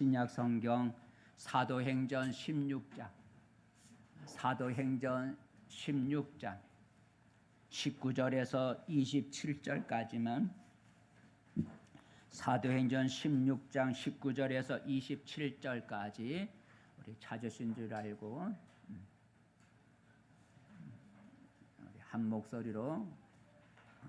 신약 성경 사도행전 16장 19절에서 27절까지만 사도행전 16장 19절에서 27절까지 우리 찾으신 줄 알고 우리 한 목소리로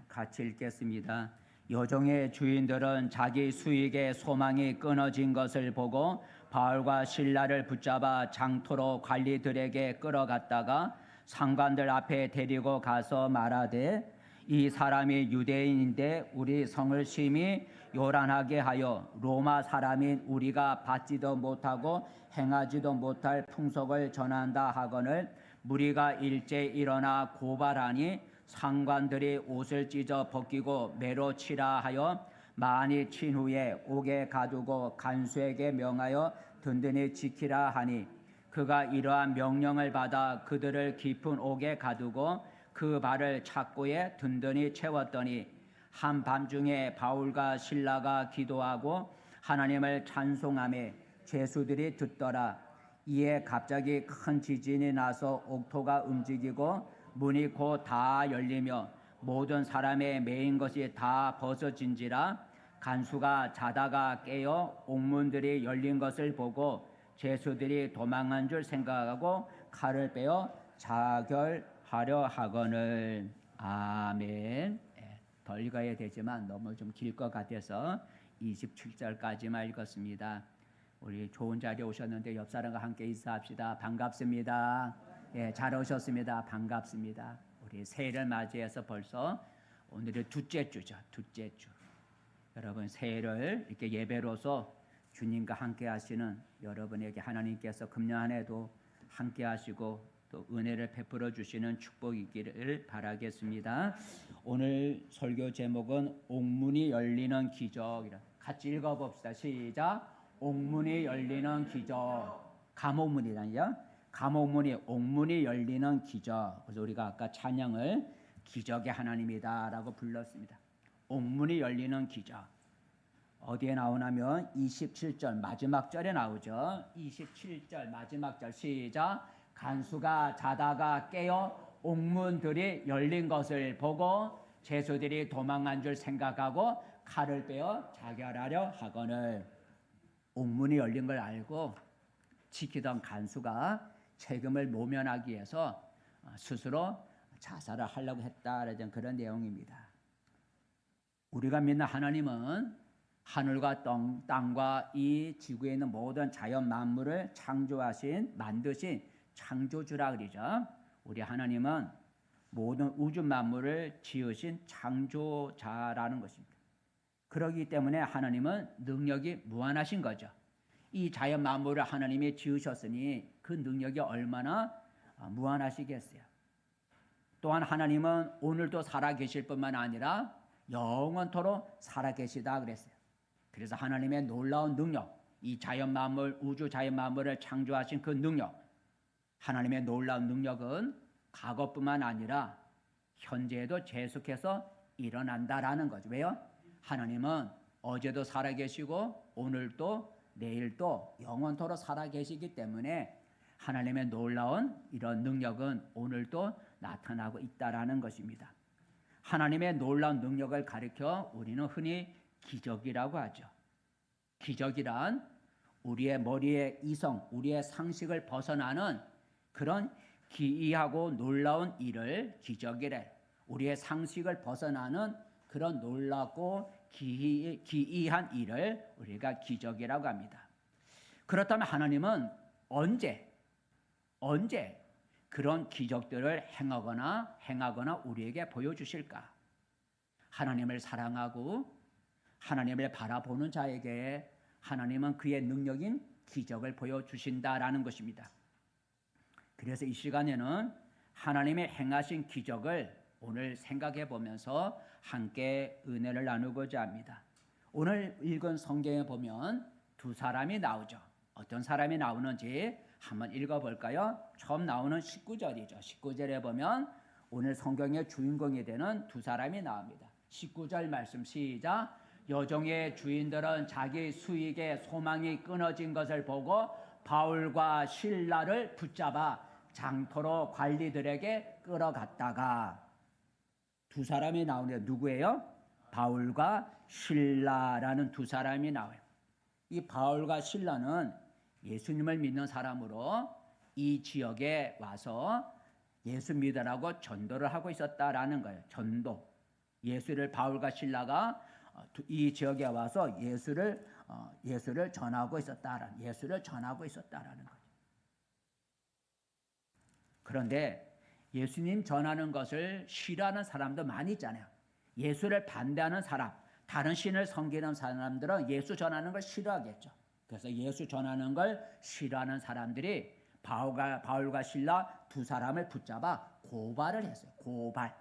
같이 읽겠습니다. 요종의 주인들은 자기 수익의 소망이 끊어진 것을 보고 바울과 실라를 붙잡아 장토로 관리들에게 끌어갔다가 상관들 앞에 데리고 가서 말하되, 이 사람이 유대인인데 우리 성을 심히 요란하게 하여 로마 사람인 우리가 받지도 못하고 행하지도 못할 풍속을 전한다 하거늘 무리가 일제 일어나 고발하니 상관들이 옷을 찢어 벗기고 매로 치라 하여 많이 친 후에 옥에 가두고 간수에게 명하여 든든히 지키라 하니, 그가 이러한 명령을 받아 그들을 깊은 옥에 가두고 그 발을 착고에 든든히 채웠더니, 한밤중에 바울과 실라가 기도하고 하나님을 찬송하며 죄수들이 듣더라. 이에 갑자기 큰 지진이 나서 옥토가 움직이고 문이 곧 다 열리며 모든 사람의 매인 것이 다 벗어진지라. 간수가 자다가 깨어 옥문들이 열린 것을 보고 죄수들이 도망한 줄 생각하고 칼을 빼어 자결하려 하거늘. 아멘. 더 읽어야 되지만 너무 좀 길 것 같아서 27절까지만 읽었습니다. 우리 좋은 자리에 오셨는데 옆 사람과 함께 인사합시다. 반갑습니다. 잘 오셨습니다. 반갑습니다. 우리 새해를 맞이해서 벌써 오늘은 둘째 주죠. 둘째 주. 여러분, 새해를 이렇게 예배로서 주님과 함께 하시는 여러분에게 하나님께서 금년 한 해도 함께 하시고 또 은혜를 베풀어 주시는 축복이기를 바라겠습니다. 오늘 설교 제목은 옥문이 열리는 기적이라. 같이 읽어봅시다. 시작. 옥문이 열리는 기적. 감옥문이란요. 감옥문이, 옥문이 열리는 기적. 그래서 우리가 아까 찬양을 기적의 하나님이다라고 불렀습니다. 옥문이 열리는 기적. 어디에 나오냐면 27절 마지막 절에 나오죠. 27절 마지막 절 시작. 간수가 자다가 깨어 옥문들이 열린 것을 보고 죄수들이 도망한 줄 생각하고 칼을 빼어 자결하려 하거늘. 옥문이 열린 걸 알고 지키던 간수가 책임을 모면하기 위해서 스스로 자살을 하려고 했다라는 그런 내용입니다. 우리가 믿는 하나님은 하늘과 땅과 이 지구에 있는 모든 자연 만물을 창조하신, 만드신 창조주라 그러죠. 우리 하나님은 모든 우주 만물을 지으신 창조자라는 것입니다. 그렇기 때문에 하나님은 능력이 무한하신 거죠. 이 자연 만물을 하나님이 지으셨으니 그 능력이 얼마나 무한하시겠어요. 또한 하나님은 오늘도 살아계실 뿐만 아니라 영원토록 살아계시다 그랬어요. 그래서 하나님의 놀라운 능력, 이 자연 만물, 우주 자연 만물을 창조하신 그 능력, 하나님의 놀라운 능력은 과거뿐만 아니라 현재에도 계속해서 일어난다라는 거죠. 왜요? 하나님은 어제도 살아계시고 오늘도 내일도 영원토록 살아계시기 때문에 하나님의 놀라운 이런 능력은 오늘도 나타나고 있다라는 것입니다. 하나님의 놀라운 능력을 가리켜 우리는 흔히 기적이라고 하죠. 기적이란 우리의 머리의 이성, 우리의 상식을 벗어나는 그런 기이하고 놀라운 일을 기적이래. 우리의 상식을 벗어나는 그런 놀랍고 기이한 일을 우리가 기적이라고 합니다. 그렇다면 하나님은 언제 그런 기적들을 행하거나 우리에게 보여주실까? 하나님을 사랑하고 하나님을 바라보는 자에게 하나님은 그의 능력인 기적을 보여주신다라는 것입니다. 그래서 이 시간에는 하나님의 행하신 기적을 오늘 생각해 보면서 함께 은혜를 나누고자 합니다. 오늘 읽은 성경에 보면 두 사람이 나오죠. 어떤 사람이 나오는지 한번 읽어볼까요? 처음 나오는 19절이죠. 19절에 보면 오늘 성경의 주인공이 되는 두 사람이 나옵니다. 19절 말씀 시작. 여종의 주인들은 자기 수익의 소망이 끊어진 것을 보고 바울과 실라를 붙잡아 장터로 관리들에게 끌어갔다가 두 사람이 나오네요. 누구예요? 바울과 실라라는 두 사람이 나와요. 이 바울과 실라는 예수님을 믿는 사람으로 이 지역에 와서 예수 믿으라고 전도를 하고 있었다라는 거예요. 전도. 예수를 바울과 실라가 이 지역에 와서 예수를 전하고 있었다라는 거죠. 그런데 예수님 전하는 것을 싫어하는 사람도 많이 있잖아요. 예수를 반대하는 사람, 다른 신을 섬기는 사람들은 예수 전하는 걸 싫어하겠죠. 그래서 예수 전하는 걸 싫어하는 사람들이 바울과 실라 두 사람을 붙잡아 고발을 했어요. 고발.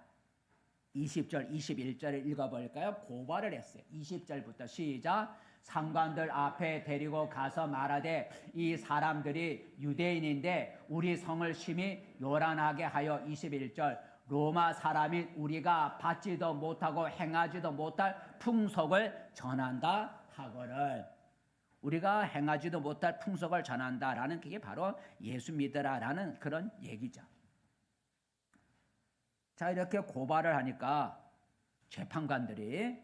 20절, 21절을 읽어볼까요? 고발을 했어요. 20절부터 시작. 상관들 앞에 데리고 가서 말하되 이 사람들이 유대인인데 우리 성을 심히 요란하게 하여 21절 로마 사람인 우리가 받지도 못하고 행하지도 못할 풍속을 전한다 하거늘. 우리가 행하지도 못할 풍속을 전한다라는 게 바로 예수 믿으라라는 그런 얘기죠. 자, 이렇게 고발을 하니까 재판관들이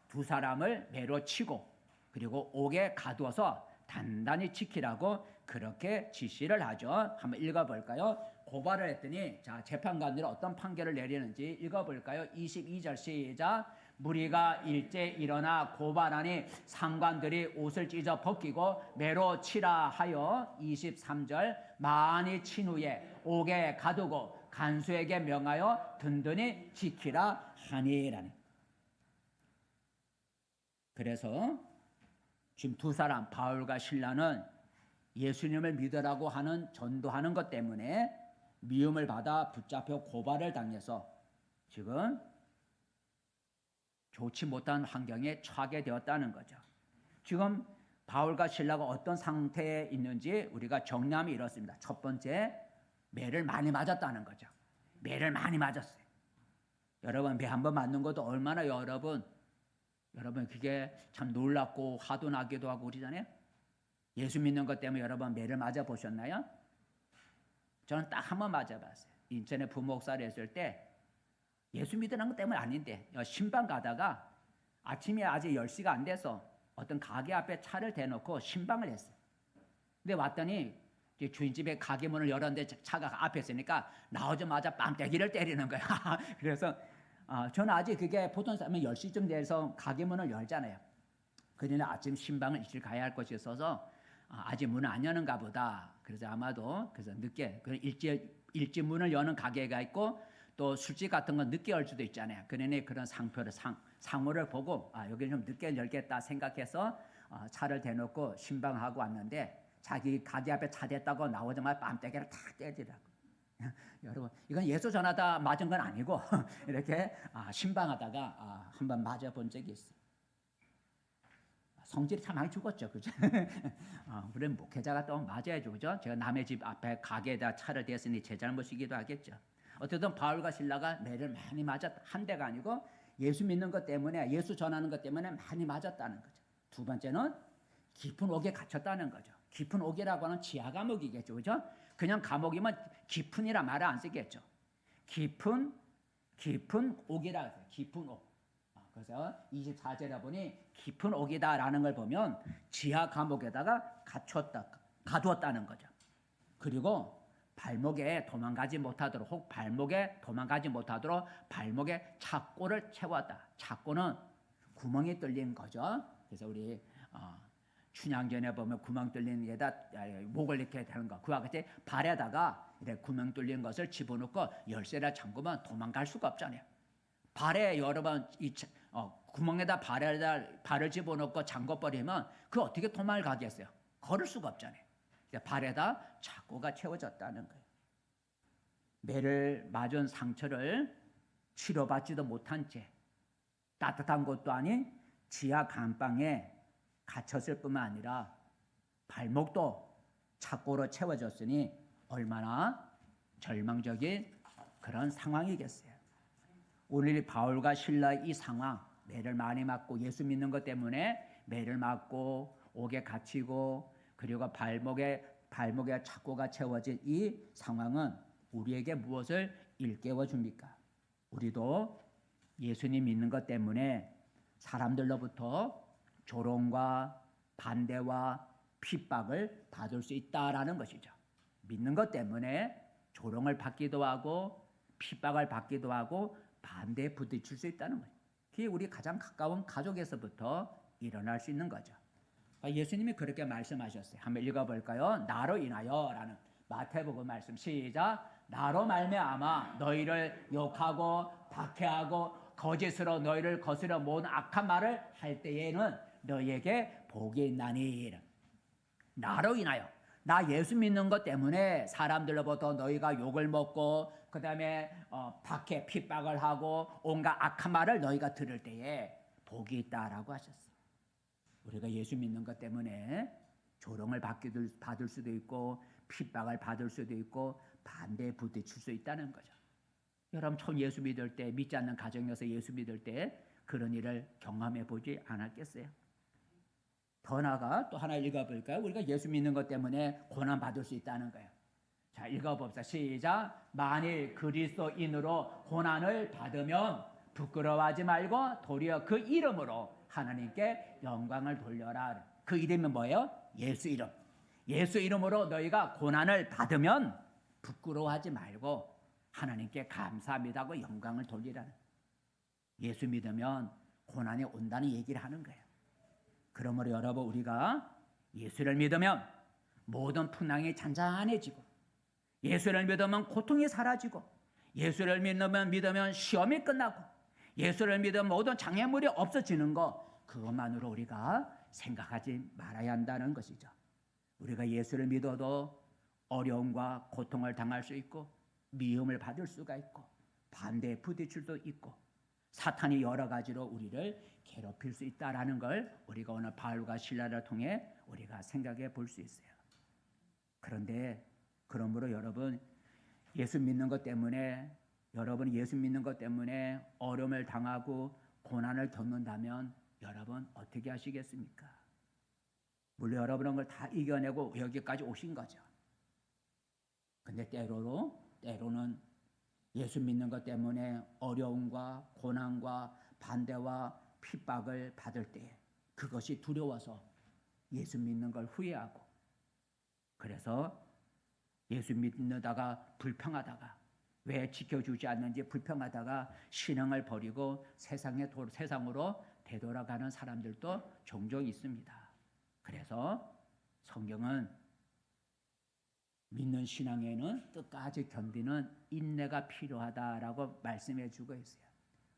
두 사람을 매로 치고 그리고 옥에 가두어서 단단히 지키라고 그렇게 지시를 하죠. 한번 읽어볼까요? 고발을 했더니 자, 재판관들이 어떤 판결을 내리는지 읽어볼까요? 22절 시작. 무리가 일제 일어나 고발하니 상관들이 옷을 찢어 벗기고 매로 치라 하여 23절 많이 친 후에 옥에 가두고 간수에게 명하여 든든히 지키라 하니라니. 그래서 지금 두 사람 바울과 실라는 예수님을 믿으라고 하는 전도하는 것 때문에 미움을 받아 붙잡혀 고발을 당해서 지금 좋지 못한 환경에 처하게 되었다는 거죠. 지금 바울과 실라가 어떤 상태에 있는지 우리가 정리하면 이렇습니다. 첫 번째, 매를 많이 맞았다는 거죠. 매를 많이 맞았어요. 여러분, 매 한 번 맞는 것도 얼마나 여러분 그게 참 놀랍고 화도 나기도 하고 그러잖아요. 예수 믿는 것 때문에 여러분 매를 맞아 보셨나요? 저는 딱 한 번 맞아봤어요. 인천에 부목사를 했을 때 예수 믿으라는 것 때문에 아닌데 신방 가다가 아침에 아직 10시가 안 돼서 어떤 가게 앞에 차를 대놓고 신방을 했어요. 근데 왔더니 주인집에 가게 문을 열었는데 차가 앞에 있으니까 나오자마자 뺨때기를 때리는 거야. 그래서 저는 아직 그게 보통 사람은 10시쯤 돼서 가게 문을 열잖아요. 그러나 아침 신방을 일찍 가야 할 것이 있어서 아직 문을 안 여는가 보다. 그래서 아마도 늦게 일찍 문을 여는 가게가 있고 또 술집 같은 건 늦게 열 수도 있잖아요. 그러니 그런 상호를 보고 여기 좀 늦게 열겠다 생각해서 차를 대놓고 신방하고 왔는데 자기 가게 앞에 차 댔다고 나오자마자 뺨때기를 탁 때리더라고. 여러분, 이건 예수 전하다 맞은 건 아니고 이렇게 신방하다가 한번 맞아본 적이 있어요. 성질이 참 많이 죽었죠, 그죠? 우리 목회자가 또 맞아야죠, 그죠? 제가 남의 집 앞에 가게에다 차를 댔으니 제 잘못이기도 하겠죠. 어쨌든 바울과 실라가 매를 많이 맞았다. 한 대가 아니고 예수 믿는 것 때문에, 예수 전하는 것 때문에 많이 맞았다는 거죠. 두 번째는 깊은 옥에 갇혔다는 거죠. 깊은 옥이라고 하는 지하 감옥이겠죠, 그죠? 그냥 감옥이면 깊은이라 말을 안 쓰겠죠. 깊은 옥이라 해서 깊은 옥. 그래서 24절에 보니 깊은 옥이다라는 걸 보면 지하 감옥에다가 가두었다는 거죠. 그리고 발목에 도망가지 못하도록 발목에 착고를 채웠다. 착고는 구멍이 뚫린 거죠. 그래서 우리 춘향전에 보면 구멍 뚫린 데다 목을 이렇게 되는 거. 그와 같이 발에다가 이렇게 구멍 뚫린 것을 집어넣고 열쇠를 잠그면 도망갈 수가 없잖아요. 발에 여러 번 구멍에다 발을 집어넣고 잠궈버리면 그 어떻게 도망을 가겠어요? 걸을 수가 없잖아요. 발에다 착고가 채워졌다는 거예요. 매를 맞은 상처를 치료받지도 못한 채 따뜻한 곳도 아닌 지하 감방에 갇혔을 뿐만 아니라 발목도 착고로 채워졌으니 얼마나 절망적인 그런 상황이겠어요. 오늘 바울과 실라의 이 상황, 매를 많이 맞고 예수 믿는 것 때문에 매를 맞고 옥에 갇히고 그리고 발목에 착고가 채워진 이 상황은 우리에게 무엇을 일깨워 줍니까? 우리도 예수님 믿는 것 때문에 사람들로부터 조롱과 반대와 핍박을 받을 수 있다라는 것이죠. 믿는 것 때문에 조롱을 받기도 하고 핍박을 받기도 하고 반대에 부딪힐 수 있다는 거예요. 그게 우리 가장 가까운 가족에서부터 일어날 수 있는 거죠. 예수님이 그렇게 말씀하셨어요. 한번 읽어볼까요? 나로 인하여라는 마태복음 말씀 시작. 나로 말미암아 너희를 욕하고 박해하고 거짓으로 너희를 거스려 모든 악한 말을 할 때에는 너희에게 복이 있나니. 나로 인하여 나 예수 믿는 것 때문에 사람들로부터 너희가 욕을 먹고 그 다음에 박해 핍박을 하고 온갖 악한 말을 너희가 들을 때에 복이 있다라고 하셨어요. 우리가 예수 믿는 것 때문에 조롱을 받을 수도 있고 핍박을 받을 수도 있고 반대에 부딪힐 수 있다는 거죠. 여러분 처음 예수 믿을 때 믿지 않는 가정에서 예수 믿을 때 그런 일을 경험해 보지 않았겠어요? 더 나아가 또 하나 읽어볼까요? 우리가 예수 믿는 것 때문에 고난 받을 수 있다는 거예요. 자, 읽어봅시다. 시작. 만일 그리스도인으로 고난을 받으면 부끄러워하지 말고 도리어 그 이름으로 하나님께 영광을 돌려라. 그 이름은 뭐예요? 예수 이름. 예수 이름으로 너희가 고난을 받으면 부끄러워하지 말고 하나님께 감사합니다고 영광을 돌리라는. 예수 믿으면 고난이 온다는 얘기를 하는 거예요. 그러므로 여러분 우리가 예수를 믿으면 모든 풍랑이 잔잔해지고 예수를 믿으면 고통이 사라지고 예수를 믿으면 시험이 끝나고 예수를 믿으면 모든 장애물이 없어지는 것 그것만으로 우리가 생각하지 말아야 한다는 것이죠. 우리가 예수를 믿어도 어려움과 고통을 당할 수 있고 미움을 받을 수가 있고 반대에 부딪힐 수도 있고 사탄이 여러 가지로 우리를 괴롭힐 수 있다라는 걸 우리가 오늘 바울과 실라를 통해 우리가 생각해 볼 수 있어요. 그런데 그러므로 여러분 예수 믿는 것 때문에 어려움을 당하고 고난을 겪는다면 여러분 어떻게 하시겠습니까? 물론 여러분은 그걸 다 이겨내고 여기까지 오신 거죠. 근데 때로는 예수 믿는 것 때문에 어려움과 고난과 반대와 핍박을 받을 때 그것이 두려워서 예수 믿는 걸 후회하고 그래서 예수 믿는다가 불평하다가 왜 지켜주지 않는지 불평하다가 신앙을 버리고 세상으로 되돌아가는 사람들도 종종 있습니다. 그래서 성경은 믿는 신앙에는 끝까지 견디는 인내가 필요하다라고 말씀해 주고 있어요.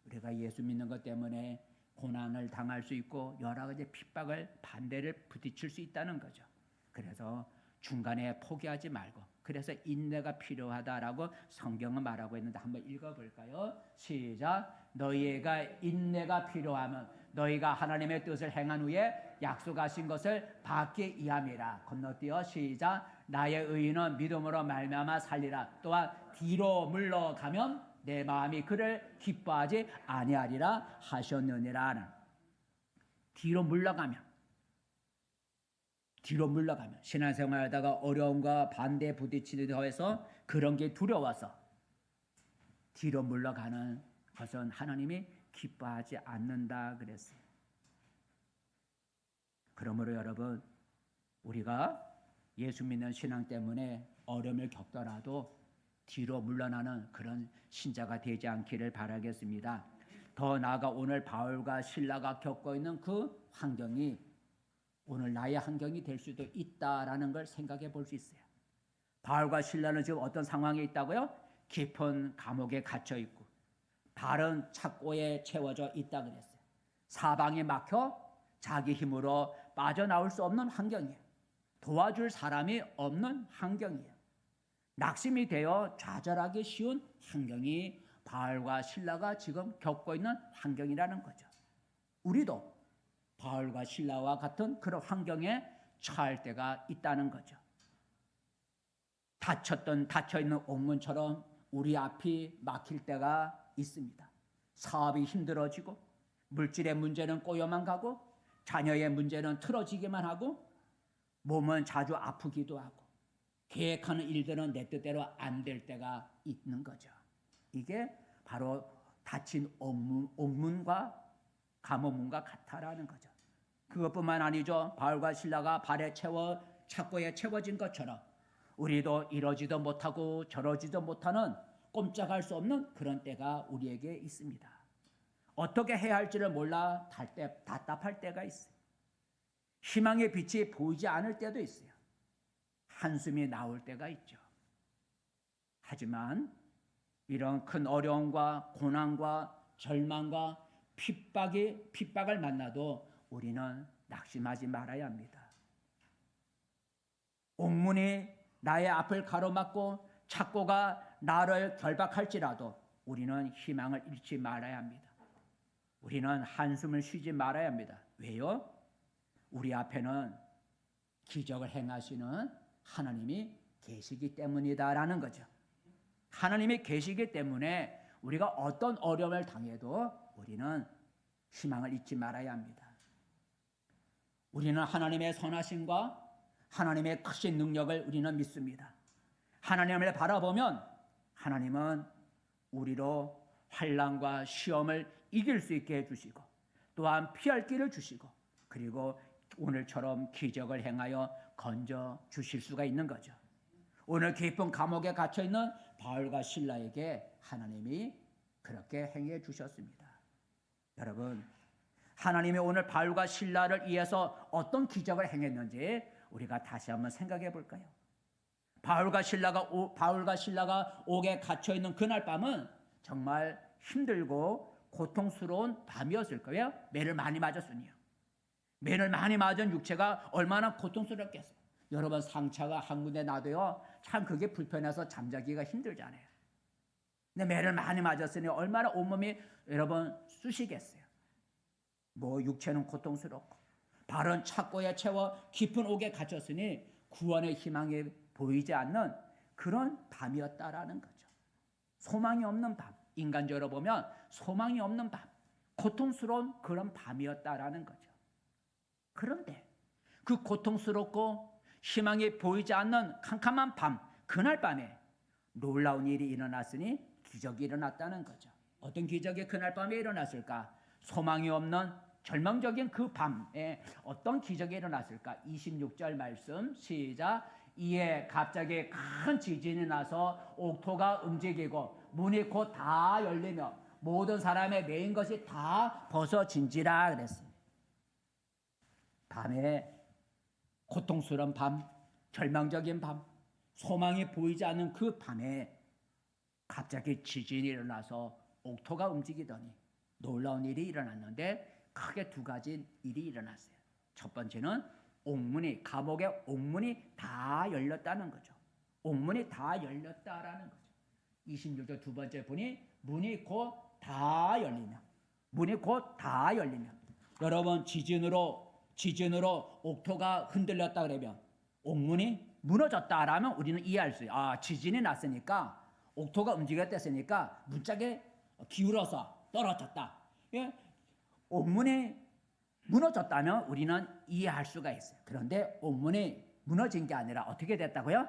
우리가 예수 믿는 것 때문에 고난을 당할 수 있고 여러 가지 핍박을 반대를 부딪힐 수 있다는 거죠. 그래서 중간에 포기하지 말고 그래서 인내가 필요하다라고 성경은 말하고 있는데 한번 읽어볼까요? 시작. 너희가 인내가 필요하면 너희가 하나님의 뜻을 행한 후에 약속하신 것을 받기 위함이라. 건너뛰어 시작. 나의 의인은 믿음으로 말미암아 살리라. 또한 뒤로 물러가면 내 마음이 그를 기뻐하지 아니하리라 하셨느니라. 뒤로 물러가면 신앙생활하다가 어려움과 반대에 부딪히는 더해서 그런 게 두려워서 뒤로 물러가는 것은 하나님이 기뻐하지 않는다 그랬어요. 그러므로 여러분 우리가 예수 믿는 신앙 때문에 어려움을 겪더라도 뒤로 물러나는 그런 신자가 되지 않기를 바라겠습니다. 더 나아가 오늘 바울과 실라가 겪고 있는 그 환경이 오늘 나의 환경이 될 수도 있다라는 걸 생각해 볼 수 있어요. 바울과 실라는 지금 어떤 상황에 있다고요? 깊은 감옥에 갇혀 있고 발은 착고에 채워져 있다 그랬어요. 사방에 막혀 자기 힘으로 빠져나올 수 없는 환경이에요. 도와줄 사람이 없는 환경이에요. 낙심이 되어 좌절하기 쉬운 환경이 바울과 실라가 지금 겪고 있는 환경이라는 거죠. 우리도 바울과 실라와 같은 그런 환경에 처할 때가 있다는 거죠. 닫혀있는 옥문처럼 우리 앞이 막힐 때가 있습니다. 사업이 힘들어지고 물질의 문제는 꼬여만 가고 자녀의 문제는 틀어지기만 하고 몸은 자주 아프기도 하고 계획하는 일들은 내 뜻대로 안 될 때가 있는 거죠. 이게 바로 닫힌 옥문과 감옥문과 같다라는 거죠. 그것뿐만 아니죠. 바울과 실라가 발에 착고에 채워진 것처럼 우리도 이러지도 못하고 저러지도 못하는 꼼짝할 수 없는 그런 때가 우리에게 있습니다. 어떻게 해야 할지를 몰라 답답할 때가 있어요. 희망의 빛이 보이지 않을 때도 있어요. 한숨이 나올 때가 있죠. 하지만 이런 큰 어려움과 고난과 절망과 핍박을 만나도 우리는 낙심하지 말아야 합니다. 옥문이 나의 앞을 가로막고 착고가 나를 결박할지라도 우리는 희망을 잃지 말아야 합니다. 우리는 한숨을 쉬지 말아야 합니다. 왜요? 우리 앞에는 기적을 행하시는 하나님이 계시기 때문이다라는 거죠. 하나님이 계시기 때문에 우리가 어떤 어려움을 당해도 우리는 희망을 잊지 말아야 합니다. 우리는 하나님의 선하심과 하나님의 크신 능력을 우리는 믿습니다. 하나님을 바라보면 하나님은 우리로 환난과 시험을 이길 수 있게 해주시고 또한 피할 길을 주시고 그리고 오늘처럼 기적을 행하여 건져 주실 수가 있는 거죠. 오늘 깊은 감옥에 갇혀있는 바울과 실라에게 하나님이 그렇게 행해 주셨습니다. 여러분, 하나님이 오늘 바울과 실라를 위해서 어떤 기적을 행했는지 우리가 다시 한번 생각해 볼까요? 바울과 신라가 옥에 갇혀 있는 그날 밤은 정말 힘들고 고통스러운 밤이었을 거예요. 매를 많이 맞았으니요. 매를 많이 맞은 육체가 얼마나 고통스럽겠어요. 여러분 상처가 한 군데 나도요. 참 그게 불편해서 잠자기가 힘들잖아요. 근데 매를 많이 맞았으니 얼마나 온몸이 여러분 쑤시겠어요. 뭐 육체는 고통스럽고 발은 착고에 채워 깊은 옥에 갇혔으니 구원의 희망이 보이지 않는 그런 밤이었다라는 거죠. 소망이 없는 밤, 인간적으로 보면 소망이 없는 밤, 고통스러운 그런 밤이었다라는 거죠. 그런데 그 고통스럽고 희망이 보이지 않는 캄캄한 밤, 그날 밤에 놀라운 일이 일어났으니 기적이 일어났다는 거죠. 어떤 기적이 그날 밤에 일어났을까? 소망이 없는 절망적인 그 밤에 어떤 기적이 일어났을까? 26절 말씀 시작. 이에 갑자기 큰 지진이 나서 옥토가 움직이고 문이 곧 다 열리며 모든 사람의 매인 것이 다 벗어진지라 그랬습니다. 밤에 고통스러운 밤, 절망적인 밤, 소망이 보이지 않는 그 밤에 갑자기 지진이 일어나서 옥토가 움직이더니 놀라운 일이 일어났는데 크게 두 가지 일이 일어났어요. 첫 번째는 감옥의 옥문이 다 열렸다는 거죠. 옥문이 다 열렸다라는 거죠. 26절 두 번째 문이 곧 다 열리며 문이 곧 다 열리며 여러분 지진으로 옥토가 흔들렸다 그러면 옥문이 무너졌다라면 우리는 이해할 수 있어요. 지진이 났으니까 옥토가 움직였댔으니까 문짝에 기울어서 떨어졌다. 예? 옥문이 무너졌다면 우리는 이해할 수가 있어요. 그런데 옥문이 무너진 게 아니라 어떻게 됐다고요?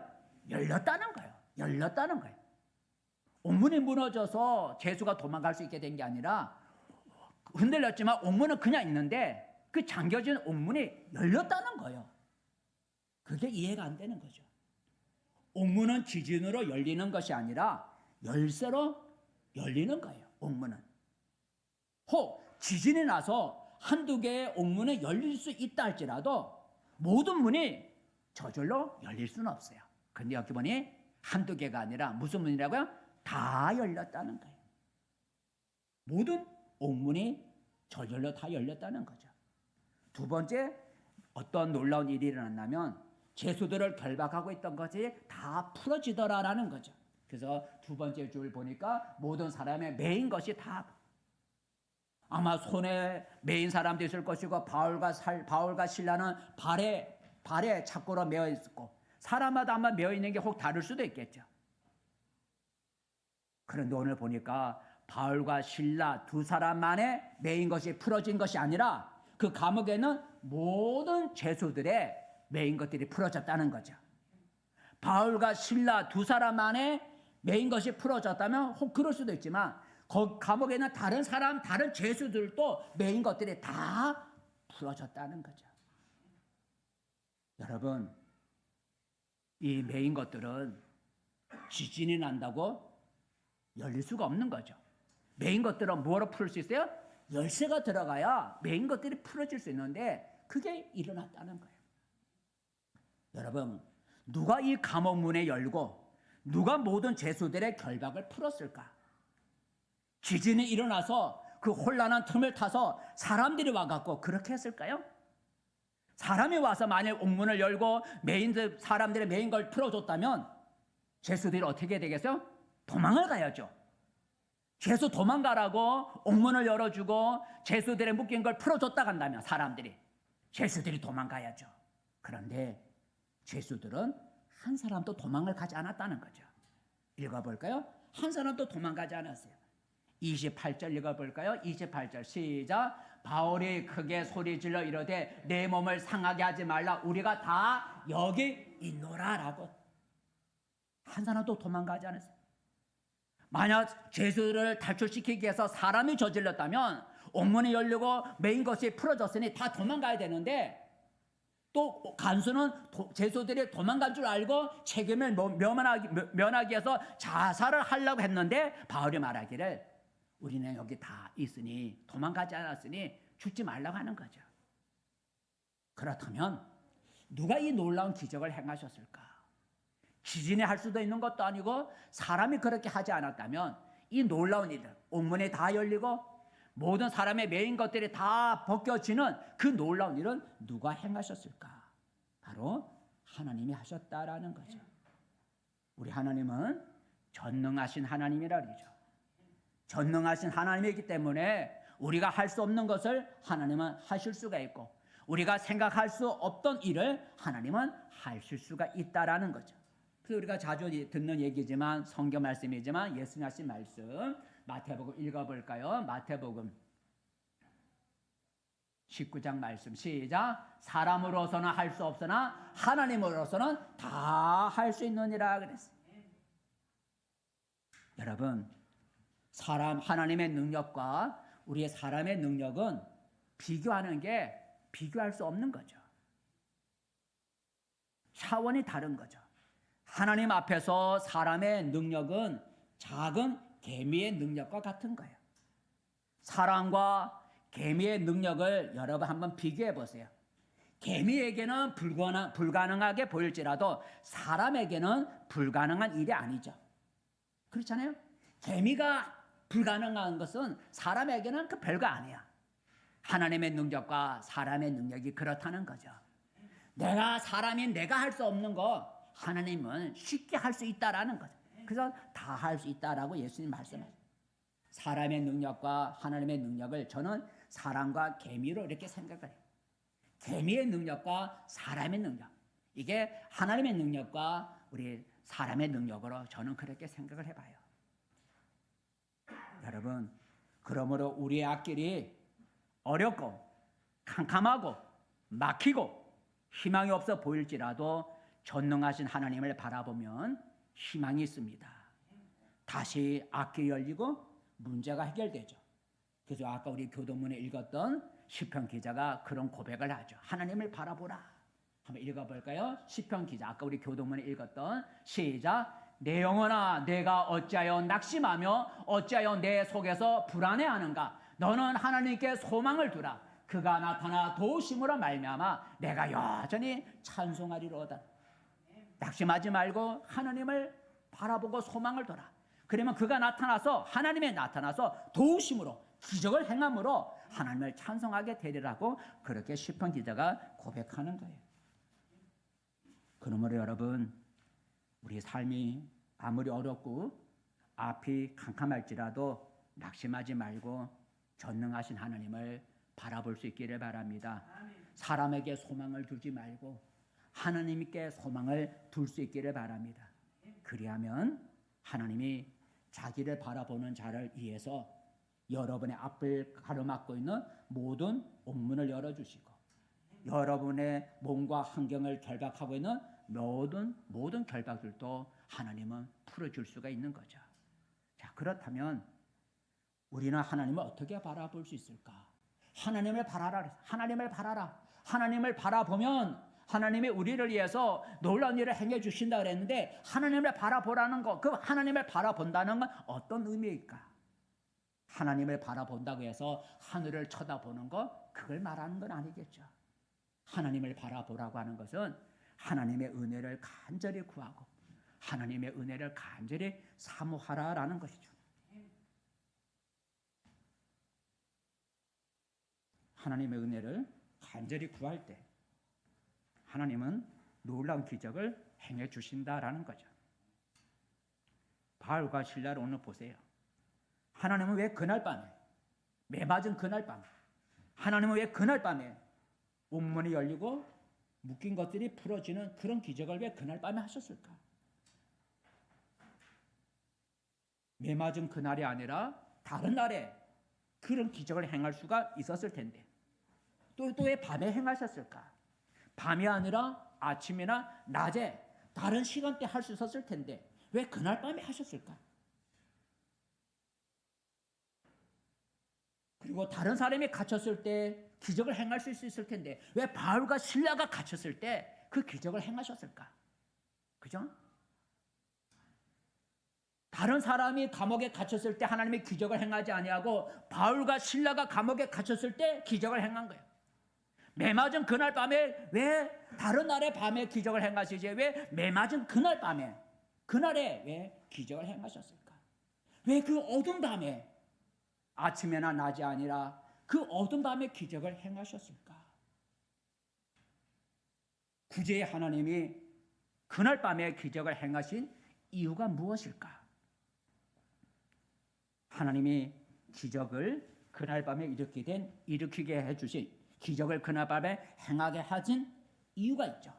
열렸다는 거예요. 옥문이 무너져서 제수가 도망갈 수 있게 된 게 아니라 흔들렸지만 옥문은 그냥 있는데 그 잠겨진 옥문이 열렸다는 거예요. 그게 이해가 안 되는 거죠. 옥문은 지진으로 열리는 것이 아니라 열쇠로 열리는 거예요. 옥문은. 혹 지진이 나서 한두 개의 옥문이 열릴 수 있다 할지라도 모든 문이 저절로 열릴 수는 없어요. 그런데 여기 보니 한두 개가 아니라 무슨 문이라고요? 다 열렸다는 거예요. 모든 옥문이 저절로 다 열렸다는 거죠. 두 번째 어떤 놀라운 일이 일어났냐면 죄수들을 결박하고 있던 것이 다 풀어지더라라는 거죠. 그래서 두 번째 줄 보니까 모든 사람의 매인 것이 다 아마 손에 매인 사람도 있을 것이고 바울과 실라는 발에 착고로 매어 있었고 사람마다 아마 매어 있는 게 혹 다를 수도 있겠죠. 그런데 오늘 보니까 바울과 실라 두 사람만의 매인 것이 풀어진 것이 아니라 그 감옥에는 모든 죄수들의 매인 것들이 풀어졌다는 거죠. 바울과 실라 두 사람만의 매인 것이 풀어졌다면 혹 그럴 수도 있지만 감옥에 있는 다른 사람, 다른 죄수들도 매인 것들이 다 풀어졌다는 거죠. 여러분, 이 매인 것들은 지진이 난다고 열릴 수가 없는 거죠. 매인 것들은 뭐로 풀 수 있어요? 열쇠가 들어가야 매인 것들이 풀어질 수 있는데 그게 일어났다는 거예요. 여러분, 누가 이 감옥 문을 열고 누가 모든 죄수들의 결박을 풀었을까? 지진이 일어나서 그 혼란한 틈을 타서 사람들이 와갖고 그렇게 했을까요? 사람이 와서 만약 옥문을 열고 사람들의 매인 걸 풀어줬다면 죄수들이 어떻게 되겠어요? 도망을 가야죠. 죄수 도망가라고 옥문을 열어주고 죄수들의 묶인 걸 풀어줬다 간다면 죄수들이 도망가야죠. 그런데 죄수들은 한 사람도 도망을 가지 않았다는 거죠. 읽어볼까요? 한 사람도 도망가지 않았어요. 28절 읽어볼까요? 28절 시작. 바울이 크게 소리질러 이르되 내 몸을 상하게 하지 말라. 우리가 다 여기 있노라 라고. 한 사람도 도망가지 않았어요. 만약 죄수를 탈출시키기 위해서 사람이 저질렀다면 옥문이 열리고 매인 것이 풀어졌으니 다 도망가야 되는데 또 간수는 죄수들이 도망간 줄 알고 책임을 면하기 위해서 자살을 하려고 했는데 바울이 말하기를 우리는 여기 다 있으니 도망가지 않았으니 죽지 말라고 하는 거죠. 그렇다면 누가 이 놀라운 기적을 행하셨을까? 지진이 할 수도 있는 것도 아니고 사람이 그렇게 하지 않았다면 이 놀라운 일들, 옥문이 다 열리고 모든 사람의 매인 것들이 다 벗겨지는 그 놀라운 일은 누가 행하셨을까? 바로 하나님이 하셨다라는 거죠. 우리 하나님은 전능하신 하나님이라 그러죠. 전능하신 하나님이기 때문에 우리가 할 수 없는 것을 하나님은 하실 수가 있고 우리가 생각할 수 없던 일을 하나님은 하실 수가 있다라는 거죠. 그래서 우리가 자주 듣는 얘기지만 성경 말씀이지만 예수님 하신 말씀 마태복음 읽어볼까요? 마태복음 19장 말씀 시작. 사람으로서는 할 수 없으나 하나님으로서는 다 할 수 있느니라 그랬어요. 여러분, 하나님의 능력과 우리의 사람의 능력은 비교할 수 없는 거죠. 차원이 다른 거죠. 하나님 앞에서 사람의 능력은 작은 개미의 능력과 같은 거예요. 사람과 개미의 능력을 여러분 한번 비교해 보세요. 개미에게는 불가능하게 보일지라도 사람에게는 불가능한 일이 아니죠. 그렇잖아요. 개미가 불가능한 것은 사람에게는 그 별거 아니야. 하나님의 능력과 사람의 능력이 그렇다는 거죠. 내가 할 수 없는 거 하나님은 쉽게 할 수 있다라는 거죠. 그래서 다 할 수 있다라고 예수님 말씀하세요. 사람의 능력과 하나님의 능력을 저는 사람과 개미로 이렇게 생각을 해요. 개미의 능력과 사람의 능력, 이게 하나님의 능력과 우리 사람의 능력으로 저는 그렇게 생각을 해봐요. 여러분, 그러므로 우리의 앞길이 어렵고 캄캄하고 막히고 희망이 없어 보일지라도 전능하신 하나님을 바라보면 희망이 있습니다. 다시 앞길이 열리고 문제가 해결되죠. 그래서 아까 우리 교도문에 읽었던 시편 기자가 그런 고백을 하죠. 하나님을 바라보라. 한번 읽어볼까요? 시편 기자, 아까 우리 교도문에 읽었던 시작. 내 영혼아, 내가 어찌하여 낙심하며 어찌하여 내 속에서 불안해하는가? 너는 하나님께 소망을 두라. 그가 나타나 도우심으로 말미암아 내가 여전히 찬송하리로다. 낙심하지 말고 하나님을 바라보고 소망을 둬라. 그러면 그가 하나님이 나타나서 도우심으로 기적을 행함으로 하나님을 찬송하게 되리라고 그렇게 시편 기자가 고백하는 거예요. 그러므로 여러분, 우리 삶이 아무리 어렵고 앞이 캄캄할지라도 낙심하지 말고 전능하신 하나님을 바라볼 수 있기를 바랍니다. 사람에게 소망을 두지 말고 하나님께 소망을 둘 수 있기를 바랍니다. 그리하면 하나님이 자기를 바라보는 자를 위해서 여러분의 앞을 가로막고 있는 모든 옥문을 열어주시고 여러분의 몸과 환경을 결박하고 있는 모든 결박들도 하나님은 풀어줄 수가 있는 거죠. 자, 그렇다면 우리는 하나님을 어떻게 바라볼 수 있을까? 하나님을 바라라. 하나님을 바라라. 하나님을 바라보면 하나님이 우리를 위해서 놀라운 일을 행해 주신다 그랬는데 하나님을 바라보라는 것, 그 하나님을 바라본다는 건 어떤 의미일까? 하나님을 바라본다고 해서 하늘을 쳐다보는 것, 그걸 말하는 건 아니겠죠. 하나님을 바라보라고 하는 것은 하나님의 은혜를 간절히 구하고 하나님의 은혜를 간절히 사모하라라는 것이죠. 하나님의 은혜를 간절히 구할 때 하나님은 놀라운 기적을 행해 주신다라는 거죠. 바울과 실라를 오늘 보세요. 하나님은 왜 그날 밤에, 매맞은 그날 밤, 하나님은 왜 그날 밤에 옥문이 열리고 묶인 것들이 풀어지는 그런 기적을 왜 그날 밤에 하셨을까? 매맞은 그날이 아니라 다른 날에 그런 기적을 행할 수가 있었을 텐데 또 왜 밤에 행하셨을까? 밤이 아니라 아침이나 낮에 다른 시간대 할 수 있었을 텐데 왜 그날 밤에 하셨을까? 그리고 다른 사람이 갇혔을 때 기적을 행할 수 있을 텐데 왜 바울과 실라가 갇혔을 때 그 기적을 행하셨을까? 그죠? 다른 사람이 감옥에 갇혔을 때 하나님이 기적을 행하지 아니하고 바울과 실라가 감옥에 갇혔을 때 기적을 행한 거예요. 매맞은 그날 밤에 왜 다른 날의 밤에 기적을 행하시지 왜 매맞은 그날 밤에 그날에 왜 기적을 행하셨을까? 왜 그 어두운 밤에 아침이나 낮이 아니라 그 어두운 밤에 기적을 행하셨을까? 구제의 하나님이 그날 밤에 기적을 행하신 이유가 무엇일까? 하나님이 기적을 그날 밤에 일으키게 해주신 기적을 그날 밤에 행하게 하신 이유가 있죠.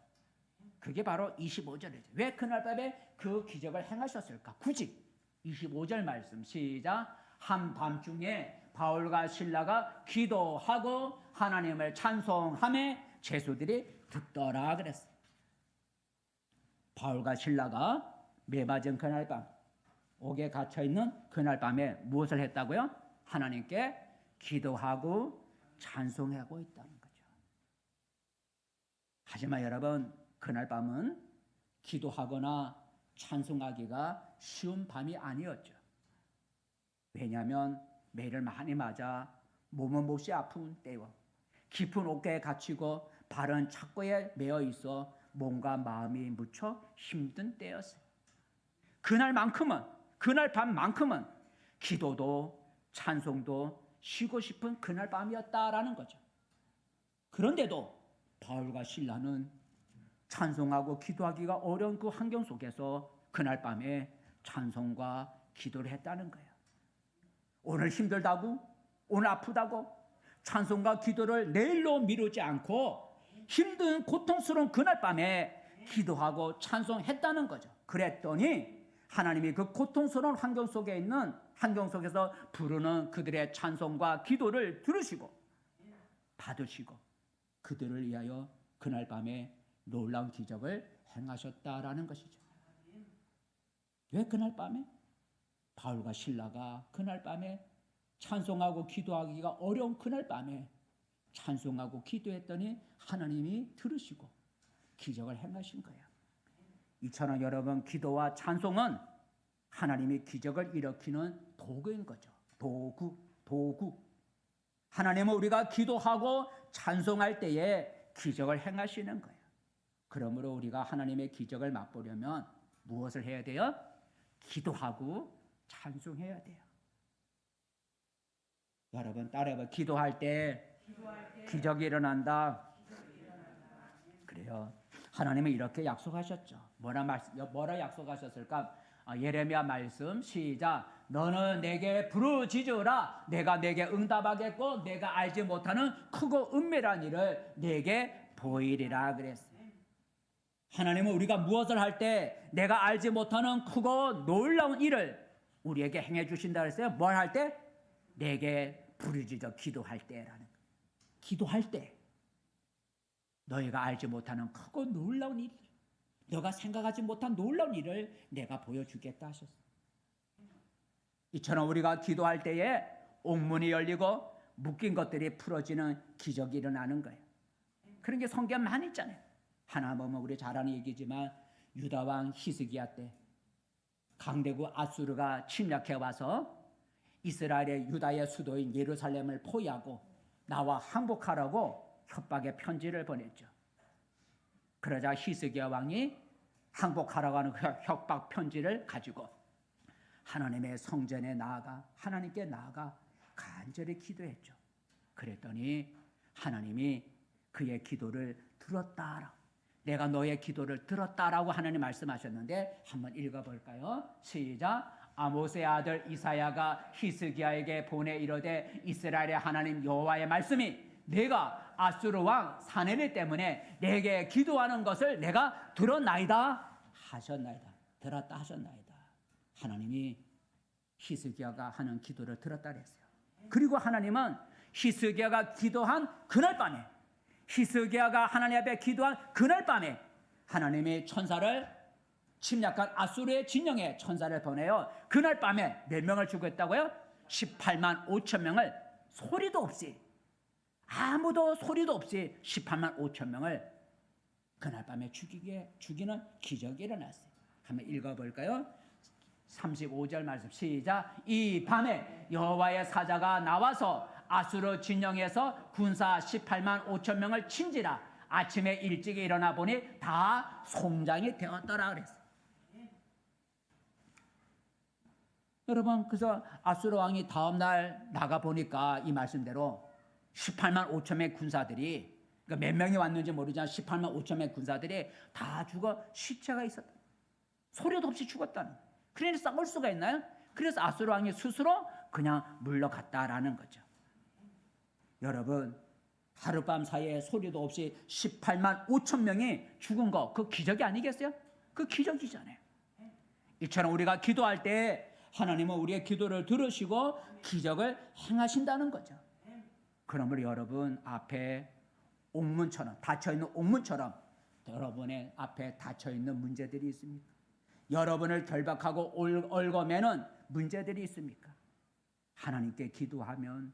그게 바로 25절이죠. 왜 그날 밤에 그 기적을 행하셨을까? 굳이 25절 말씀 시작. 한밤중에 바울과 실라가 기도하고 하나님을 찬송하며 제수들이 듣더라 그랬어요. 바울과 실라가 매맞은 그날 밤 옥에 갇혀있는 그날 밤에 무엇을 했다고요? 하나님께 기도하고 찬송하고 있다는 거죠. 하지만 여러분 그날 밤은 기도하거나 찬송하기가 쉬운 밤이 아니었죠. 왜냐하면 매를 많이 맞아 몸은 몹시 아픈 때요. 깊은 옥에 갇히고 발은 착고에 매어 있어 몸과 마음이 무척 힘든 때였어요. 그날 밤만큼은 기도도 찬송도 쉬고 싶은 그날 밤이었다라는 거죠. 그런데도 바울과 실라는 찬송하고 기도하기가 어려운 그 환경 속에서 그날 밤에 찬송과 기도를 했다는 거예요. 오늘 힘들다고, 오늘 아프다고 찬송과 기도를 내일로 미루지 않고 힘든 고통스러운 그날 밤에 기도하고 찬송했다는 거죠. 그랬더니 하나님이 그 고통스러운 환경 속에서 부르는 그들의 찬송과 기도를 들으시고 받으시고 그들을 위하여 그날 밤에 놀라운 기적을 행하셨다라는 것이죠. 왜 그날 밤에? 바울과 실라가 그날 밤에 찬송하고 기도하기가 어려운 그날 밤에 찬송하고 기도했더니 하나님이 들으시고 기적을 행하신 거예요. 이처럼 여러분 기도와 찬송은 하나님이 기적을 일으키는 도구인 거죠. 도구. 하나님은 우리가 기도하고 찬송할 때에 기적을 행하시는 거예요. 그러므로 우리가 하나님의 기적을 맛보려면 무엇을 해야 돼요? 기도하고 찬송해야 돼요. 여러분 따라해봐. 기도할 때 기적이 일어난다. 그래요. 하나님은 이렇게 약속하셨죠. 뭐라 약속하셨을까? 예레미야 말씀 시작. 너는 내게 부르짖으라. 내가 내게 응답하겠고 내가 알지 못하는 크고 은밀한 일을 내게 보이리라 그랬어요. 하나님은 우리가 무엇을 할 때 내가 알지 못하는 크고 놀라운 일을 우리에게 행해 주신다 그랬어요. 뭘 할 때? 내게 부르짖어 기도할 때라는 거예요. 기도할 때 너희가 알지 못하는 크고 놀라운 일, 너가 생각하지 못한 놀라운 일을 내가 보여주겠다 하셨어요. 이처럼 우리가 기도할 때에 옥문이 열리고 묶인 것들이 풀어지는 기적이 일어나는 거예요. 그런 게 성경에 많이 있잖아요. 하나 보면 우리 잘 아는 얘기지만 유다 왕 히스기야 때 강대국 아수르가 침략해 와서 이스라엘의 유다의 수도인 예루살렘을 포위하고 나와 항복하라고 협박의 편지를 보냈죠. 그러자 히스기야 왕이 항복하라고 하는 그 협박 편지를 가지고 하나님의 성전에 나아가 하나님께 나아가 간절히 기도했죠. 그랬더니 하나님이 그의 기도를 들었다. 내가 너의 기도를 들었다라고 하나님 말씀하셨는데 한번 읽어볼까요? 시작. 아모스의 아들 이사야가 히스기야에게 보내 이르되 이스라엘의 하나님 여호와의 말씀이 내가 아수르 왕 사네립 때문에 내게 기도하는 것을 내가 들었나이다 하셨나이다. 들었다 하셨나이다. 하나님이 히스기야가 하는 기도를 들었다 그랬어요. 그리고 하나님은 히스기야가 기도한 그날 밤에, 히스기야가 하나님 앞에 기도한 그날 밤에 하나님이 천사를, 침략한 아수르의 진영에 천사를 보내요. 그날 밤에 몇 명을 죽였다고요? 18만 5천 명을 소리도 없이, 아무도 소리도 없이 18만 5천 명을 그날 밤에 죽이는 기적이 일어났어요. 한번 읽어볼까요? 35절 말씀 시작. 이 밤에 여호와의 사자가 나와서 아수르 진영에서 군사 18만 5천 명을 친지라. 아침에 일찍 일어나 보니 다 송장이 되었더라 그랬어요. 여러분, 그래서 아수르 왕이 다음 날 나가 보니까 이 말씀대로 18만 5천 명의 군사들이, 그러니까 몇 명이 왔는지 모르지만 18만 5천 명의 군사들이 다 죽어 시체가 있었다. 소리도 없이 죽었다는. 그러니 싸울 수가 있나요? 그래서 아수르 왕이 스스로 그냥 물러갔다라는 거죠. 여러분, 하룻밤 사이에 소리도 없이 18만 5천 명이 죽은 거, 그 기적이 아니겠어요? 그 기적이잖아요. 이처럼 우리가 기도할 때 하나님은 우리의 기도를 들으시고 기적을 행하신다는 거죠. 그러므로 여러분 앞에 옥문처럼, 닫혀있는 옥문처럼 여러분의 앞에 닫혀있는 문제들이 있습니까? 여러분을 결박하고 얽어매는 문제들이 있습니까? 하나님께 기도하면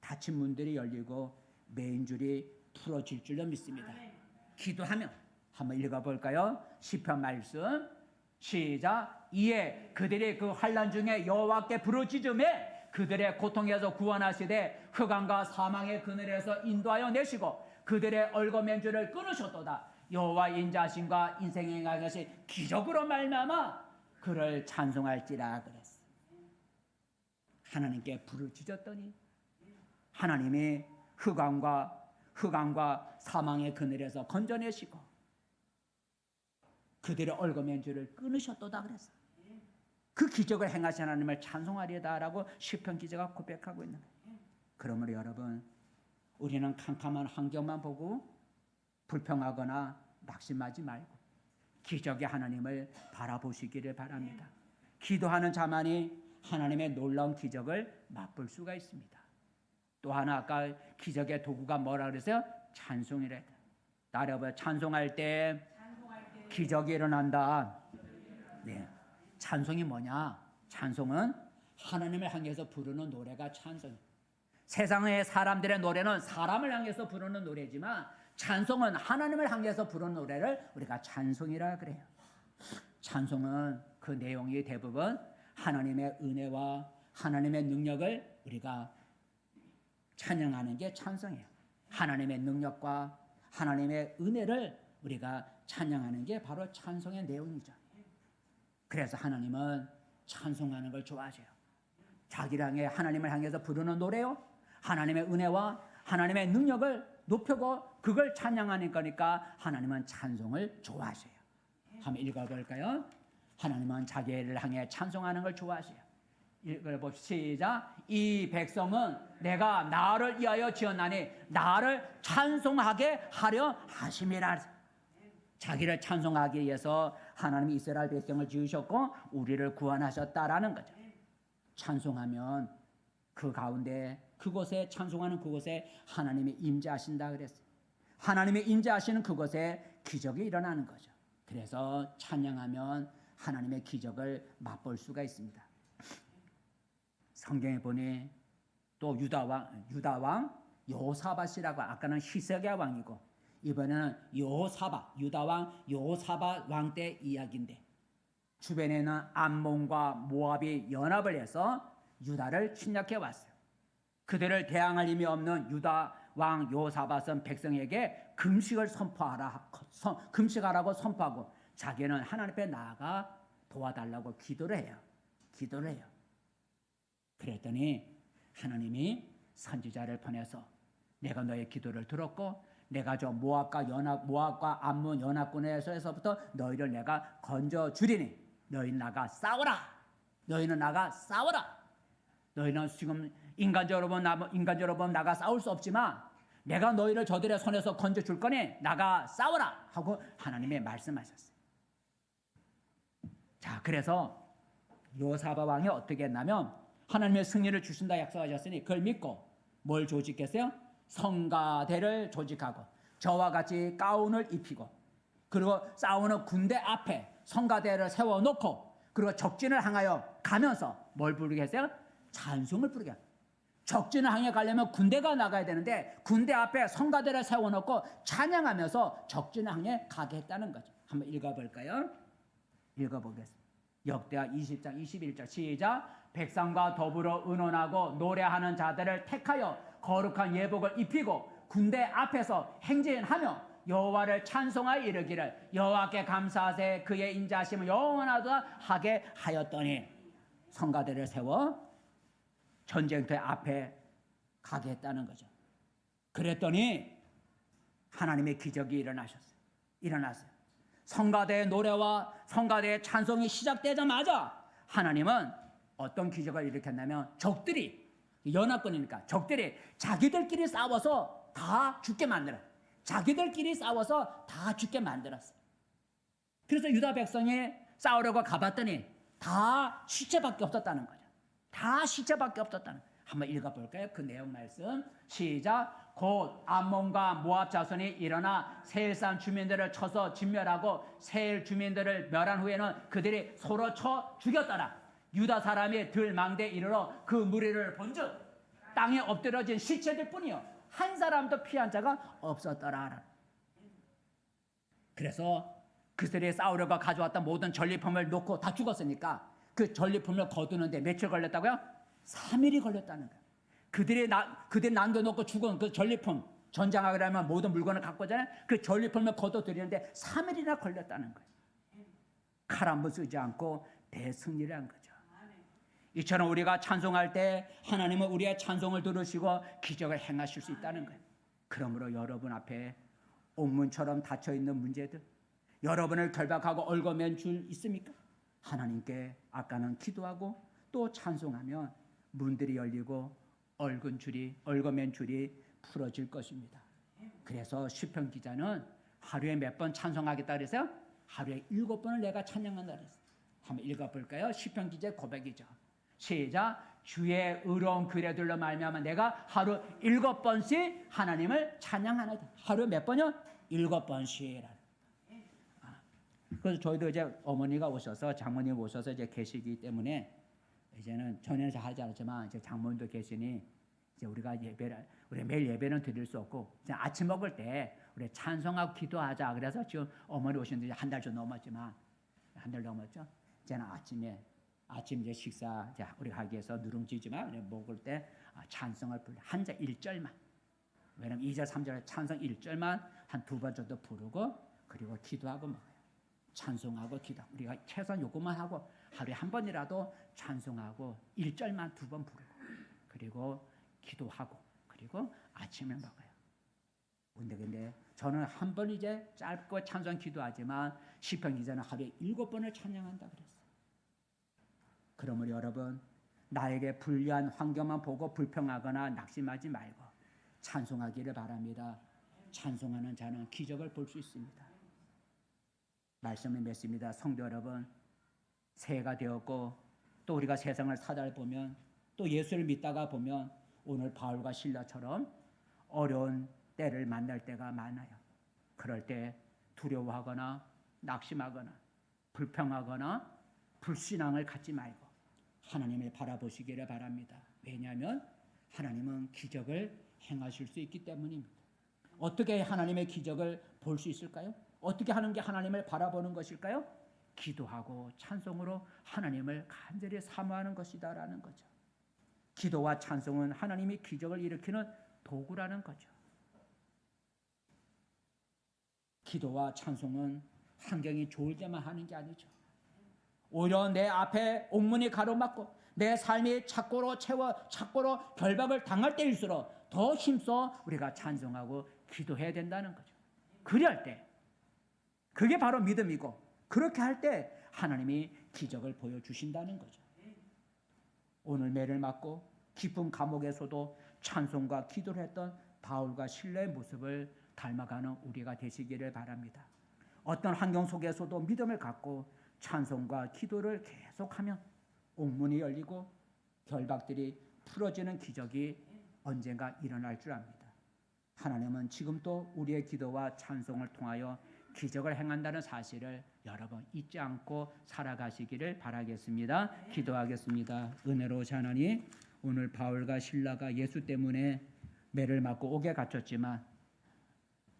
닫힌 문들이 열리고 매인 줄이 풀어질 줄로 믿습니다. 기도하면 한번 읽어볼까요? 시편 말씀 시작. 이에 그들이 그 환난 중에 여호와께 부르짖음에 그들의 고통에서 구원하시되 흑암과 사망의 그늘에서 인도하여 내시고 그들의 얽어맨 줄을 끊으셨도다. 여호와 인자하심과 인생에 행하신 것이 기적으로 말미암아 그를 찬송할지라 그랬어. 하나님께 부르짖었더니 하나님이 흑암과 사망의 그늘에서 건져내시고 그들의 얽어맨 줄을 끊으셨도다 그랬어. 그 기적을 행하신 하나님을 찬송하리다라고 시편 기자가 고백하고 있는 거예요. 그러므로 여러분, 우리는 캄캄한 환경만 보고 불평하거나 낙심하지 말고 기적의 하나님을 바라보시기를 바랍니다. 기도하는 자만이 하나님의 놀라운 기적을 맛볼 수가 있습니다. 또 하나 아까 기적의 도구가 뭐라 그랬어요? 찬송이래. 따라해봐요. 찬송할 때 기적이 일어난다. 네. 찬송이 뭐냐? 찬송은 하나님을 향해서 부르는 노래가 찬송이에요. 세상의 사람들의 노래는 사람을 향해서 부르는 노래지만 찬송은 하나님을 향해서 부르는 노래를 우리가 찬송이라 그래요. 찬송은 그 내용이 대부분 하나님의 은혜와 하나님의 능력을 우리가 찬양하는 게 찬송이에요. 하나님의 능력과 하나님의 은혜를 우리가 찬양하는 게 바로 찬송의 내용이죠. 그래서 하나님은 찬송하는 걸 좋아하세요. 자기를 향해 하나님을 향해서 부르는 노래요, 하나님의 은혜와 하나님의 능력을 높이고 그걸 찬양하는 거니까 하나님은 찬송을 좋아하세요. 한번 읽어볼까요? 하나님은 자기를 향해 찬송하는 걸 좋아하세요. 읽어봅시다. 이 백성은 내가 나를 위하여 지었나니 나를 찬송하게 하려 하심이라. 자기를 찬송하기 위해서 하나님이 이스라엘 백성을 지으셨고 우리를 구원하셨다라는 거죠. 찬송하면 그 가운데 그곳에 찬송하는 그곳에 하나님이 임재하신다 그랬어요. 하나님이 임재하시는 그곳에 기적이 일어나는 거죠. 그래서 찬양하면 하나님의 기적을 맛볼 수가 있습니다. 성경에 보니 또 유다 왕 여호사밧이라고, 아까는 히스기야 왕이고 이번에는 유다 왕 여호사밧 왕 때 이야기인데, 주변에는 암몬과 모압이 연합을 해서 유다를 침략해 왔어요. 그들을 대항할 힘이 없는 유다 왕 여호사밧은 백성에게 금식하라고 선포하고 자기는 하나님 앞에 나아가 도와달라고 기도를 해요. 그랬더니 하나님이 선지자를 보내서 내가 너의 기도를 들었고 내가 저 모압과 암몬 연합군에서부터 너희를 내가 건져 주리니 너희는 나가 싸워라. 너희는 지금 인간적으로 보면 나가 싸울 수 없지만 내가 너희를 저들의 손에서 건져 줄 거니 나가 싸워라 하고 하나님이 말씀하셨어요. 자, 그래서 여호사밧 왕이 어떻게 했냐면 하나님의 승리를 주신다 약속하셨으니 그걸 믿고 뭘 조직했어요? 성가대를 조직하고 저와 같이 가운을 입히고 그리고 싸우는 군대 앞에 성가대를 세워놓고 그리고 적진을 향하여 가면서 뭘 부르게 했어요? 찬송을 부르게 합니다. 적진을 향해 가려면 군대가 나가야 되는데 군대 앞에 성가대를 세워놓고 찬양하면서 적진을 향해 가게 했다는 거죠. 한번 읽어볼까요? 읽어보겠습니다. 역대하 20장 21절 시작. 백성과 더불어 의논하고 노래하는 자들을 택하여 거룩한 예복을 입히고 군대 앞에서 행진하며 여호와를 찬송하여 이르기를 여호와께 감사하세 그의 인자하심을 영원하다 하게 하였더니 성가대를 세워 전쟁터 앞에 가게 했다는 거죠. 그랬더니 하나님의 기적이 일어났어요. 성가대의 노래와 성가대의 찬송이 시작되자마자 하나님은 어떤 기적을 일으켰냐면 적들이 연합군이니까 적들이 자기들끼리 싸워서 다 죽게 만들었어요. 그래서 유다 백성이 싸우려고 가봤더니 다 시체밖에 없었다는 거죠. 한번 읽어볼까요? 그 내용 말씀 시작. 곧 암몬과 모압 자손이 일어나 세일 산 주민들을 쳐서 진멸하고 세일 주민들을 멸한 후에는 그들이 서로 쳐 죽였더라. 유다 사람이 들망대에 이르러 그 무리를 본즉 땅에 엎드러진 시체들 뿐이요 한 사람도 피한 자가 없었더라. 그래서 그들이 싸우려고 가져왔던 모든 전리품을 놓고 다 죽었으니까 그 전리품을 거두는데 며칠 걸렸다고요? 3일이 걸렸다는 거예요. 그들이 남겨놓고 죽은 그 전리품, 전장하려면 모든 물건을 갖고 오잖아요. 그 전리품을 거둬들이는데 3일이나 걸렸다는 거예요. 칼 한 번 쓰지 않고 대승리를 한 거죠. 이처럼 우리가 찬송할 때 하나님은 우리의 찬송을 들으시고 기적을 행하실 수 있다는 거예요. 그러므로 여러분 앞에 옥문처럼 닫혀있는 문제들, 여러분을 결박하고 얽어맨 줄 있습니까? 하나님께 아까는 기도하고 또 찬송하면 문들이 열리고 얽어맨 줄이 풀어질 것입니다. 그래서 시편 기자는 하루에 몇 번 찬송하겠다 그랬어요? 하루에 7번을 내가 찬양한다 그랬어요. 한번 읽어볼까요? 시편 기자의 고백이죠. 시작. 주의 의로운 글에들로 말미암아 내가 하루 7번씩 하나님을 찬양하나이다. 하루 몇 번이요? 7번씩이라. 그래서 저희도 이제 어머니가 오셔서 장모님 오셔서 이제 계시기 때문에 이제는 전에는 잘 하지 않았지만 이제 장모님도 계시니 이제 우리 매일 예배는 드릴 수 없고 이제 아침 먹을 때 우리 찬송하고 기도하자. 그래서 지금 어머니 오신 지 한 달 좀 넘었지만 한 달 넘었죠. 이제는 아침 이제 식사 이제 우리 가게에서 누룽지지만 먹을 때 찬송을 불러 한자 1절만. 왜냐면 2절 3절 찬송 1절만 한 2번 정도 부르고 그리고 기도하고 먹어요. 찬송하고 기도. 우리가 최소한 요것만 하고 하루에 한 번이라도 찬송하고 1절만 2번 부르고 그리고 기도하고 그리고 아침을 먹어요. 근데 저는 한 번 이제 짧고 찬송 기도하지만 시편 기자는 하루에 7번을 찬양한다 그랬어요. 그러므로 여러분 나에게 불리한 환경만 보고 불평하거나 낙심하지 말고 찬송하기를 바랍니다. 찬송하는 자는 기적을 볼 수 있습니다. 말씀을 맺습니다. 성도 여러분, 새해가 되었고 또 우리가 세상을 살아보면 또 예수를 믿다가 보면 오늘 바울과 실라처럼 어려운 때를 만날 때가 많아요. 그럴 때 두려워하거나 낙심하거나 불평하거나 불신앙을 갖지 말고 하나님을 바라보시기를 바랍니다. 왜냐하면 하나님은 기적을 행하실 수 있기 때문입니다. 어떻게 하나님의 기적을 볼 수 있을까요? 어떻게 하는 게 하나님을 바라보는 것일까요? 기도하고 찬송으로 하나님을 간절히 사모하는 것이다라는 거죠. 기도와 찬송은 하나님이 기적을 일으키는 도구라는 거죠. 기도와 찬송은 환경이 좋을 때만 하는 게 아니죠. 오히려 내 앞에 옥문이 가로막고 내 삶이 착고로 결박을 당할 때일수록 더 힘써 우리가 찬송하고 기도해야 된다는 거죠. 그럴 때 그게 바로 믿음이고 그렇게 할 때 하나님이 기적을 보여주신다는 거죠. 오늘 매를 맞고 깊은 감옥에서도 찬송과 기도를 했던 바울과 실라의 모습을 닮아가는 우리가 되시기를 바랍니다. 어떤 환경 속에서도 믿음을 갖고 찬송과 기도를 계속하면 옥문이 열리고 결박들이 풀어지는 기적이 언젠가 일어날 줄 압니다. 하나님은 지금도 우리의 기도와 찬송을 통하여 기적을 행한다는 사실을 여러분 잊지 않고 살아가시기를 바라겠습니다. 기도하겠습니다. 은혜로우신 하나님, 오늘 바울과 실라가 예수 때문에 매를 맞고 옥에 갇혔지만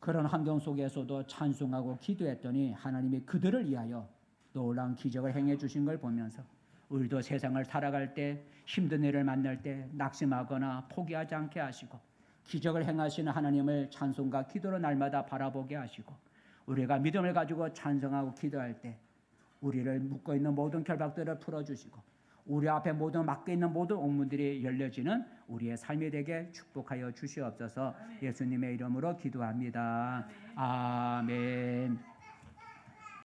그런 환경 속에서도 찬송하고 기도했더니 하나님이 그들을 위하여 놀라운 기적을 행해 주신 걸 보면서 우리도 세상을 살아갈 때 힘든 일을 만날 때 낙심하거나 포기하지 않게 하시고 기적을 행하시는 하나님을 찬송과 기도로 날마다 바라보게 하시고 우리가 믿음을 가지고 찬송하고 기도할 때 우리를 묶어 있는 모든 결박들을 풀어주시고 우리 앞에 모든 막혀 있는 모든 옥문들이 열려지는 우리의 삶이 되게 축복하여 주시옵소서. 예수님의 이름으로 기도합니다. 아멘.